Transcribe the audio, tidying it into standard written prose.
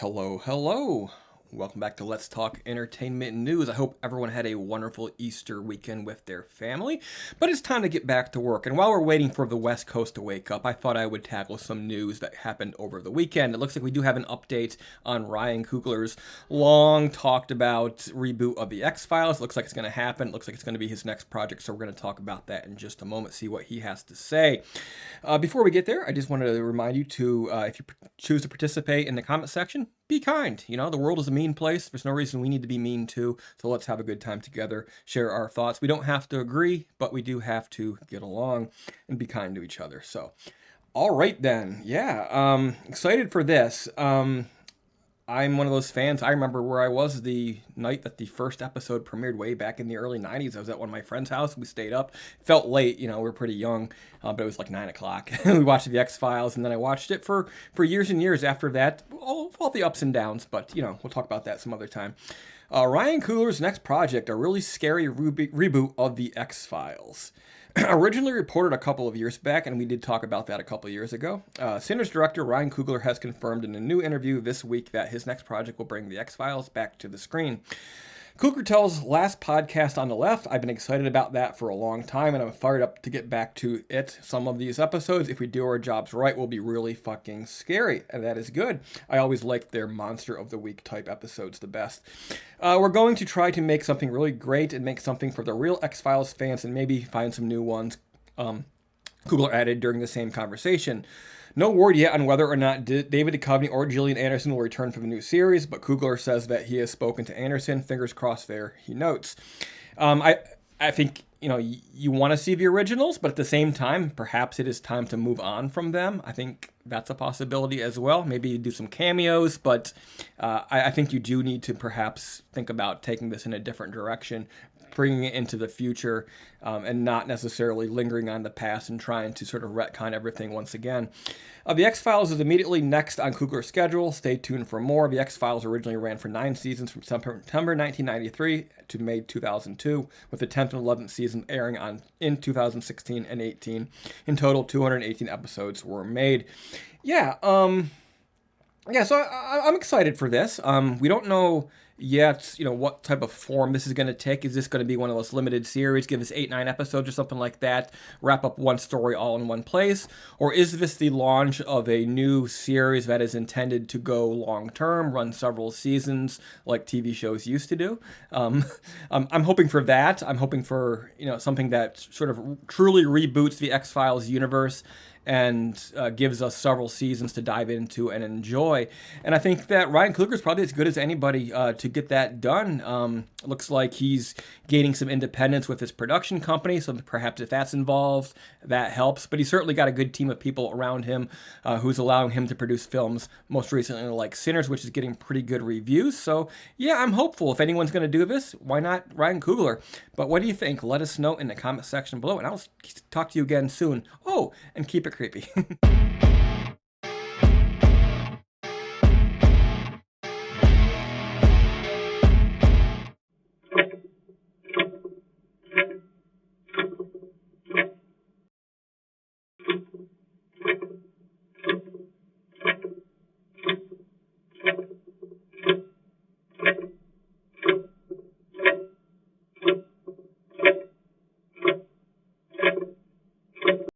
Hello, hello. Welcome back to Let's Talk Entertainment News. I hope everyone had a wonderful Easter weekend with their family, but it's time to get back to work. And while we're waiting for the West Coast to wake up, I thought I would tackle some news that happened over the weekend. It looks like we do have an update on Ryan Coogler's long talked about reboot of the X-Files. Looks like it's going to happen. Looks like it's going to be his next project, so we're going to talk about that in just a moment, see what he has to say. Before we get there, I just wanted to remind you to, if you choose to participate in the comment section, be kind. You know, the world is a mean place. There's no reason we need to be mean too. So let's have a good time together, share our thoughts. We don't have to agree, but we do have to get along and be kind to each other. So, all right then. Yeah, excited for this. I'm one of those fans. I remember where I was the night that the first episode premiered way back in the early 90s. I was at one of my friend's house. We stayed up. Felt late, you know, we were pretty young, but it was like 9 o'clock. We watched the X-Files, and then I watched it for years and years after that. All the ups and downs, but, you know, we'll talk about that some other time. Ryan Coogler's next project, a really scary reboot of the X-Files. Originally reported a couple of years back, and we did talk about that a couple of years ago. Sinners director Ryan Coogler has confirmed in a new interview this week that his next project will bring the X-Files back to the screen. Coogler tells Last Podcast on the Left, I've been excited about that for a long time, and I'm fired up to get back to it. Some of these episodes, if we do our jobs right, will be really fucking scary, and that is good. I always like their Monster of the Week type episodes the best. We're going to try to make something really great and make something for the real X-Files fans and maybe find some new ones, Coogler added during the same conversation. No word yet on whether or not David Duchovny or Gillian Anderson will return for the new series, but Coogler says that he has spoken to Anderson. Fingers crossed there, he notes. I think, you know, you want to see the originals, but at the same time, perhaps it is time to move on from them. I think that's a possibility as well. Maybe do some cameos, but I think you do need to perhaps think about taking this in a different direction, bringing it into the future, and not necessarily lingering on the past and trying to sort of retcon everything once again. The X-Files is immediately next on Coogler's schedule. Stay tuned for more. The X-Files originally ran for 9 seasons from September 1993 to May 2002, with the 10th and 11th season airing in 2016 and 18. In total, 218 episodes were made. Yeah, so I'm excited for this. We don't know yet, you know, what type of form this is going to take. Is this going to be one of those limited series, give us 8-9 episodes or something like that, wrap up one story all in one place? Or is this the launch of a new series that is intended to go long-term, run several seasons like TV shows used to do? I'm hoping for that. I'm hoping for, you know, something that sort of truly reboots the X-Files universe and gives us several seasons to dive into and enjoy. And I think that Ryan Coogler is probably as good as anybody to get that done. It looks like he's gaining some independence with his production company, so perhaps if that's involved, that helps. But he's certainly got a good team of people around him who's allowing him to produce films, most recently like Sinners, which is getting pretty good reviews. So yeah, I'm hopeful. If anyone's going to do this, why not Ryan Coogler? But what do you think? Let us know in the comment section below, and I'll talk to you again soon. Oh, and keep it creepy.